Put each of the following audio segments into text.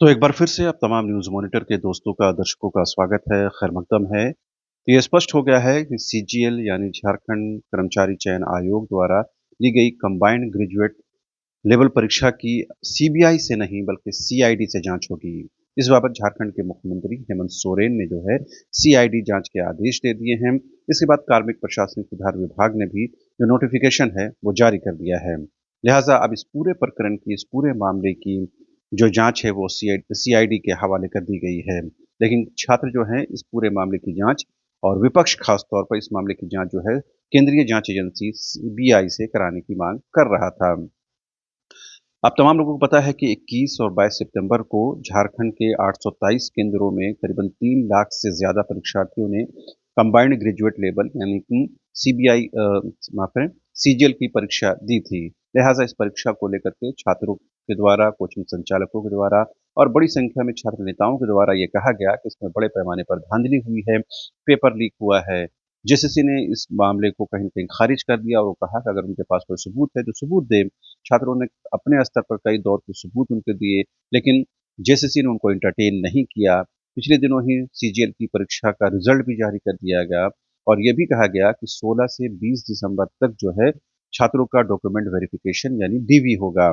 तो एक बार फिर से आप तमाम न्यूज़ मॉनिटर के दोस्तों का, दर्शकों का स्वागत है, खैर मकदम है। तो ये स्पष्ट हो गया है कि सीजीएल यानी झारखंड कर्मचारी चयन आयोग द्वारा ली गई कंबाइंड ग्रेजुएट लेवल परीक्षा की सीबीआई से नहीं बल्कि सीआईडी से जांच होगी। इस बाबत झारखंड के मुख्यमंत्री हेमंत सोरेन ने जो है सीआईडी जांच के आदेश दे दिए हैं। इसके बाद कार्मिक प्रशासनिक सुधार विभाग ने भी जो नोटिफिकेशन है वो जारी कर दिया है। लिहाजा अब इस पूरे प्रकरण की, इस पूरे मामले की जो जांच है वो सीआईडी के हवाले कर दी गई है। लेकिन छात्र जो हैं इस पूरे मामले की जांच और विपक्ष खास तौर पर इस मामले की जांच जो है केंद्रीय जांच एजेंसी सीबीआई से कराने की मांग कर रहा था। अब तमाम लोगों को पता है कि 21 और 22 सितंबर को झारखंड के 823 केंद्रों में करीबन 3 लाख से ज़्यादा परीक्षार्थियों ने कंबाइंड ग्रेजुएट लेवल यानी कि सीबीआई माफ करें सीजीएल की परीक्षा दी थी। लिहाजा इस परीक्षा को लेकर के छात्रों के द्वारा, कोचिंग संचालकों के द्वारा और बड़ी संख्या में छात्र नेताओं के द्वारा ये कहा गया कि इसमें बड़े पैमाने पर धांधली हुई है, पेपर लीक हुआ है। जेसीसी ने इस मामले को कहीं न कहीं खारिज कर दिया और कहा कि अगर उनके पास कोई सबूत है तो सबूत दें। छात्रों ने अपने स्तर पर कई दौर के सबूत उनको दिए, लेकिन जेसीसी ने उनको एंटरटेन नहीं किया। पिछले दिनों ही सीजीएल की परीक्षा का रिजल्ट भी जारी कर दिया गया और ये भी कहा गया कि 16 से 20 दिसंबर तक जो है छात्रों का डॉक्यूमेंट वेरिफिकेशन यानी डीवी होगा।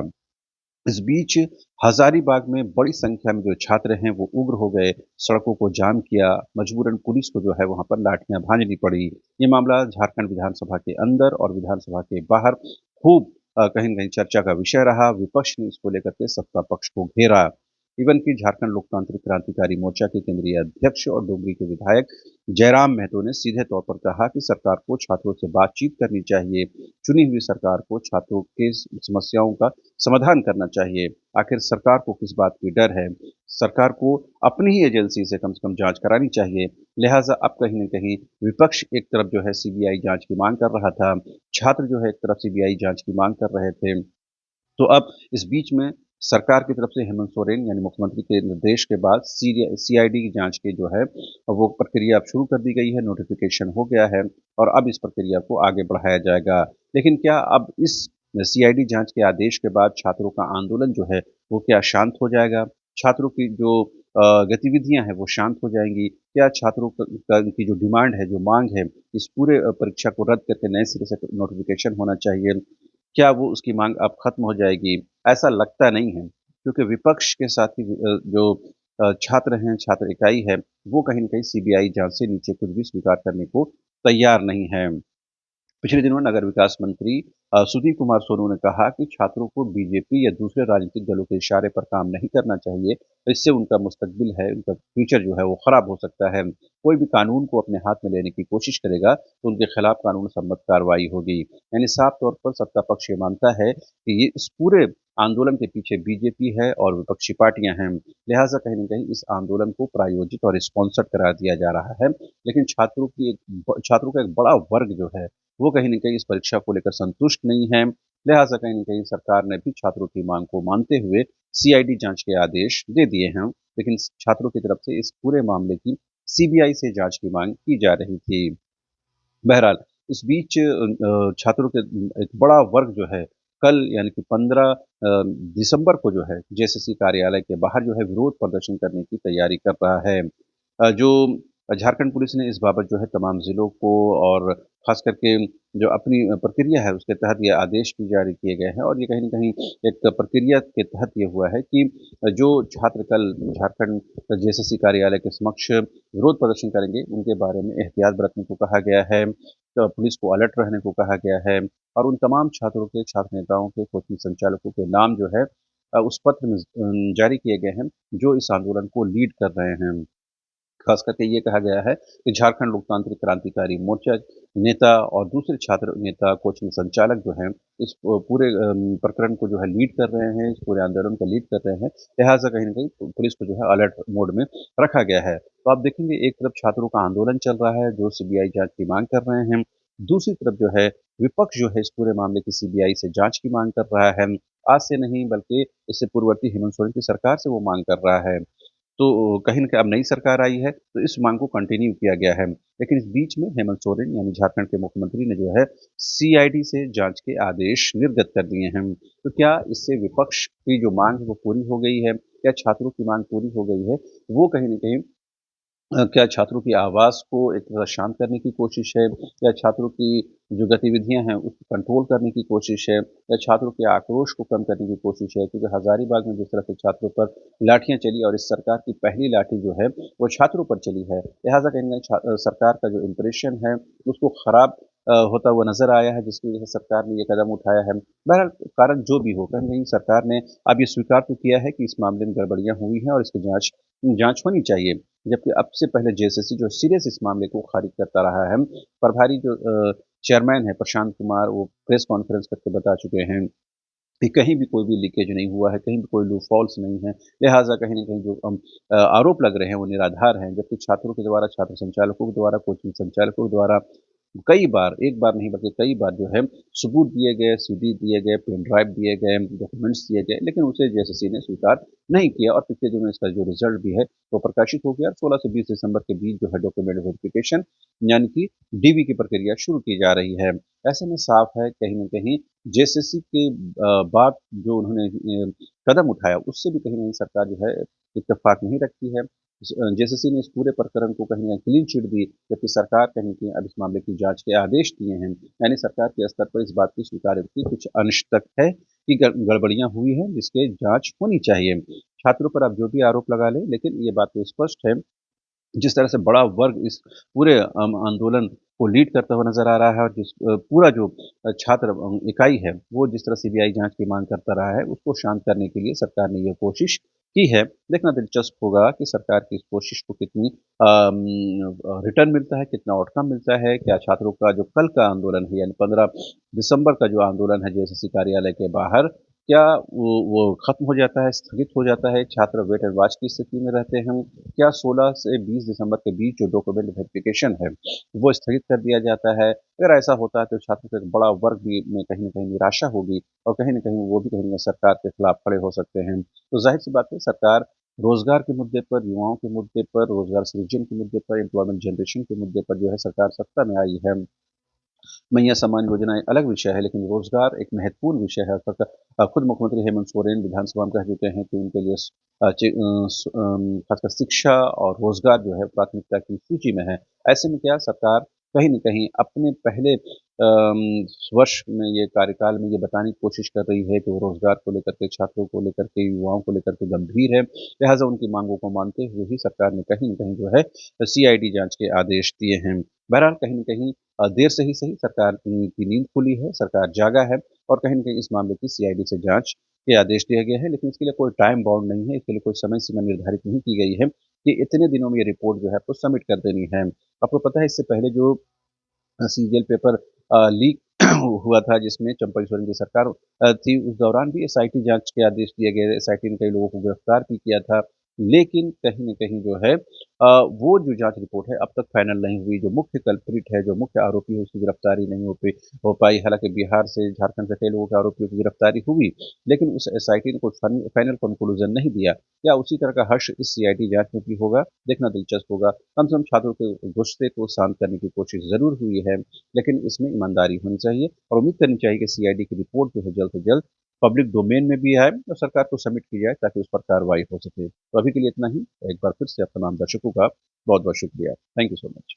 इस बीच हजारीबाग में बड़ी संख्या में जो छात्र हैं वो उग्र हो गए, सड़कों को जाम किया, मजबूरन पुलिस को जो है वहाँ पर लाठियां भांजनी पड़ी। ये मामला झारखंड विधानसभा के अंदर और विधानसभा के बाहर खूब कहीं न कहीं चर्चा का विषय रहा। विपक्ष ने इसको लेकर के सत्ता पक्ष को घेरा। इवन कि झारखंड लोकतांत्रिक क्रांतिकारी मोर्चा के केंद्रीय अध्यक्ष और डोगरी के विधायक जयराम महतो ने सीधे तौर पर कहा कि सरकार को छात्रों से बातचीत करनी चाहिए। चुनी हुई सरकार को छात्रों के समस्याओं का समाधान करना चाहिए। आखिर सरकार को किस बात की डर है? सरकार को अपनी ही एजेंसी से कम जांच करानी चाहिए। लिहाजा अब कहीं न कहीं विपक्ष एक तरफ जो है सीबीआई जांच की मांग कर रहा था, छात्र जो है एक तरफ सीबीआई जांच की मांग कर रहे थे। तो अब इस बीच में सरकार की तरफ से हेमंत सोरेन यानी मुख्यमंत्री के निर्देश के बाद सीआईडी की जांच की जो है वो प्रक्रिया अब शुरू कर दी गई है, नोटिफिकेशन हो गया है और अब इस प्रक्रिया को आगे बढ़ाया जाएगा। लेकिन क्या अब इस सीआईडी जांच के आदेश के बाद छात्रों का आंदोलन जो है वो क्या शांत हो जाएगा? छात्रों की जो गतिविधियां हैं वो शांत हो जाएंगी? क्या छात्रों की जो डिमांड है, जो मांग है, इस पूरे परीक्षा को रद्द करके नए सिरे से नोटिफिकेशन होना चाहिए, क्या वो उसकी मांग अब खत्म हो जाएगी? ऐसा लगता नहीं है, क्योंकि विपक्ष के साथ ही जो छात्र हैं, छात्र इकाई है, वो कहीं न कहीं सीबीआई जाँच से नीचे कुछ भी स्वीकार करने को तैयार नहीं है। पिछले दिनों नगर विकास मंत्री सुधीर कुमार सोनू ने कहा कि छात्रों को बीजेपी या दूसरे राजनीतिक दलों के इशारे पर काम नहीं करना चाहिए। इससे उनका मुस्तकबिल है, उनका फ्यूचर जो है वो खराब हो सकता है। कोई भी कानून को अपने हाथ में लेने की कोशिश करेगा तो उनके खिलाफ कानून सम्मत कार्रवाई होगी। यानी साफ तौर पर सत्ता पक्ष ये मानता है कि ये इस पूरे आंदोलन के पीछे बीजेपी है और विपक्षी पार्टियां हैं। लिहाजा कहीं न कहीं इस आंदोलन को प्रायोजित और स्पॉन्सर्ड करा दिया जा रहा है। लेकिन छात्रों का एक बड़ा वर्ग जो है वो कहीं न कहीं इस परीक्षा को लेकर संतुष्ट नहीं है। लिहाजा कहीं न कहीं सरकार ने भी छात्रों की मांग को मानते हुए सीआईडी जांच के आदेश दे दिए हैं। लेकिन छात्रों की तरफ से इस पूरे मामले की सीबीआई से जांच की मांग की जा रही थी। बहरहाल इस बीच छात्रों के एक बड़ा वर्ग जो है कल यानी कि 15 दिसंबर को जो है जेएसएससी कार्यालय के बाहर जो है विरोध प्रदर्शन करने की तैयारी कर रहा है। जो झारखंड पुलिस ने इस बाबत जो है तमाम ज़िलों को और ख़ास करके जो अपनी प्रक्रिया है उसके तहत ये आदेश भी जारी किए गए हैं और ये कहीं न कहीं एक प्रक्रिया के तहत ये हुआ है कि जो छात्र कल झारखंड जेएसएससी कार्यालय के समक्ष विरोध प्रदर्शन करेंगे, उनके बारे में एहतियात बरतने को कहा गया है। तो पुलिस को अलर्ट रहने को कहा गया है और उन तमाम छात्रों के, छात्र नेताओं के, कोचिंग संचालकों के नाम जो है उस पत्र में जारी किए गए हैं, जो इस आंदोलन को लीड कर रहे हैं। खास करके ये कहा गया है कि झारखंड लोकतांत्रिक क्रांतिकारी मोर्चा नेता और दूसरे छात्र नेता, कोचिंग संचालक जो हैं, इस पूरे प्रकरण को जो है लीड कर रहे हैं, इस पूरे आंदोलन को लीड कर रहे हैं। लिहाजा कहीं न कहीं पुलिस को जो है अलर्ट मोड में रखा गया है। तो आप देखेंगे एक तरफ छात्रों का आंदोलन चल रहा है, जो सीबीआई जाँच की माँग कर रहे हैं। दूसरी तरफ जो है विपक्ष जो है इस पूरे मामले की सीबीआई से जाँच की माँग कर रहा है। आज से नहीं बल्कि इससे पूर्ववर्ती हेमंत सोरेन की सरकार से वो माँग कर रहा है। तो कहीं न कहीं अब नई सरकार आई है, तो इस माँग को कंटिन्यू किया गया है। लेकिन इस बीच में हेमंत सोरेन यानी झारखंड के मुख्यमंत्री ने जो है सीआईडी से जाँच के आदेश निर्गत कर दिए हैं। तो क्या इससे विपक्ष की जो माँग है वो पूरी हो गई है? क्या छात्रों की माँग पूरी हो गई है? वो कहीं न कहीं क्या छात्रों की आवाज़ को एक तरह शांत करने की कोशिश है या छात्रों की जो गतिविधियाँ हैं उसको कंट्रोल करने की कोशिश है या छात्रों के आक्रोश को कम करने की कोशिश है? क्योंकि हज़ारीबाग में जिस तरह से छात्रों पर लाठियाँ चली और इस सरकार की पहली लाठी जो है वो छात्रों पर चली है। लिहाज़ा कहीं न कहीं सरकार का जो इम्प्रेशन है उसको खराब होता हुआ नज़र आया है जिसकी वज़ह से सरकार ने ये कदम उठाया है। बहरहाल कारण जो भी हो, कहीं न कहीं सरकार ने अब ये स्वीकार तो किया है कि इस मामले में गड़बड़ियाँ हुई हैं और इसकी जाँच जाँच होनी चाहिए। जबकि अब से पहले जेएसएससी जो सीरियस इस मामले को खारिज करता रहा है, प्रभारी जो चेयरमैन है प्रशांत कुमार वो प्रेस कॉन्फ्रेंस करके बता चुके हैं कि कहीं भी कोई भी लीकेज नहीं हुआ है, कहीं भी कोई लूपहॉल्स नहीं है। लिहाज़ा कहीं न कहीं जो आरोप लग रहे हैं वो निराधार हैं, जबकि छात्रों के द्वारा, छात्र संचालकों के द्वारा, कोचिंग संचालकों के द्वारा कई बार, एक बार नहीं बल्कि कई बार जो है सबूत दिए गए, सीडी दिए गए, पेन ड्राइव दिए गए, डॉक्यूमेंट्स दिए गए, लेकिन उसे जेएसएससी ने स्वीकार नहीं किया और पिछले दिनों इसका जो रिज़ल्ट भी है वो प्रकाशित हो गया। 16 से 20 दिसंबर के बीच जो है डॉक्यूमेंट वेरिफिकेशन यानी कि डीवी की प्रक्रिया शुरू की जा रही है। ऐसे में साफ है कहीं न कहीं जेएसएससी के बाद जो उन्होंने कदम उठाया उससे भी कहीं न कहीं सरकार जो है इत्तेफ़ाक नहीं रखती है। जेएसएससी ने इस पूरे प्रकरण को कहीं न कहीं क्लीन चिट दी, जबकि सरकार कहीं न कहीं अब इस मामले की जाँच के आदेश दिए हैं। यानी सरकार के स्तर पर इस बात की स्वीकारोक्ति कुछ अंश तक है कि गड़बड़ियाँ हुई हैं जिसकी जाँच होनी चाहिए। छात्रों पर आप जो भी आरोप लगा लें, लेकिन ये बात तो स्पष्ट है जिस तरह से बड़ा वर्ग इस पूरे आंदोलन को लीड करता हुआ नज़र आ रहा है और जिस पूरा जो छात्र इकाई है, वो जिस तरह सीबीआई जाँच की माँग करता रहा है, उसको शांत करने के लिए सरकार ने ये कोशिश की है। देखना दिलचस्प होगा कि सरकार की इस कोशिश को कितनी रिटर्न मिलता है, कितना आउटकम मिलता है, क्या छात्रों का जो कल का आंदोलन है यानी 15 दिसंबर का जो आंदोलन है जेएसएससी कार्यालय के बाहर, क्या वो खत्म हो जाता है, स्थगित हो जाता है, छात्र वेट एंड वॉच की स्थिति में रहते हैं? क्या 16 से 20 दिसंबर के बीच जो डॉक्यूमेंट वेरिफिकेशन है, वो स्थगित कर दिया जाता है? अगर ऐसा होता है तो छात्रों का एक बड़ा वर्ग भी में कहीं न कहीं निराशा होगी और कहीं न कहीं वो भी कहीं न कहीं सरकार के खिलाफ खड़े हो सकते हैं। तो ज़ाहिर-सी बात है सरकार रोज़गार के मुद्दे पर, युवाओं के मुद्दे पर, रोज़गार सृजन के मुद्दे पर, एम्प्लॉयमेंट जनरेशन के मुद्दे पर जो है सरकार सत्ता में आई है। मैया सम्मान योजना एक अलग विषय है, लेकिन रोज़गार एक महत्वपूर्ण विषय है। खुद मुख्यमंत्री हेमंत सोरेन विधानसभा में कह चुके हैं कि उनके लिए खासकर शिक्षा और रोज़गार जो है प्राथमिकता की सूची में है। ऐसे में क्या सरकार कहीं न कहीं अपने पहले वर्ष में ये कार्यकाल में ये बताने की कोशिश कर रही है कि वो रोज़गार को लेकर के, छात्रों को लेकर के, युवाओं को लेकर के गंभीर है। लिहाज़ा उनकी माँगों को मानते हुए ही सरकार ने कहीं न कहीं जो है सीआईडी जाँच के आदेश दिए हैं। बहरहाल कहीं न कहीं देर से ही सही सरकार की नींद खुली है, सरकार जागा है और कहीं न कहीं इस मामले की सीआईडी से जाँच के आदेश दिया गया है, लेकिन इसके लिए कोई टाइम बाउंड नहीं है, इसके लिए कोई समय सीमा निर्धारित नहीं की गई है कि इतने दिनों में ये रिपोर्ट जो है आपको सबमिट कर देनी है। आपको पता है इससे पहले जो सीजीएल पेपर लीक हुआ था जिसमें चंपई सोरेन की सरकार थी, उस दौरान भी एसआईटी जाँच के आदेश दिए गए, एसआईटी ने कई लोगों को गिरफ्तार भी किया था। लेकिन कहीं न कहीं जो है वो जो जाँच रिपोर्ट है अब तक फाइनल नहीं हुई, जो मुख्य कल्प्रिट है, जो मुख्य आरोपी है उसकी गिरफ्तारी नहीं हो पाई। हालाँकि बिहार से, झारखंड से कई लोगों के आरोपियों की गिरफ्तारी हुई, लेकिन उस एसआईटी ने कोई फाइनल कंक्लूजन नहीं दिया। क्या उसी तरह का हश्र इस सीआईडी जाँच में भी होगा? देखना दिलचस्प होगा। कम से कम छात्रों के गुस्से को शांत करने की कोशिश ज़रूर हुई है, लेकिन इसमें ईमानदारी होनी चाहिए और उम्मीद करनी चाहिए कि सीआईडी की रिपोर्ट जो है जल्द से जल्द पब्लिक डोमेन में भी आए और सरकार को सबमिट की जाए ताकि उस पर कार्रवाई हो सके। तो अभी के लिए इतना ही। एक बार फिर से आप तमाम दर्शकों का बहुत-बहुत शुक्रिया। Thank you so much.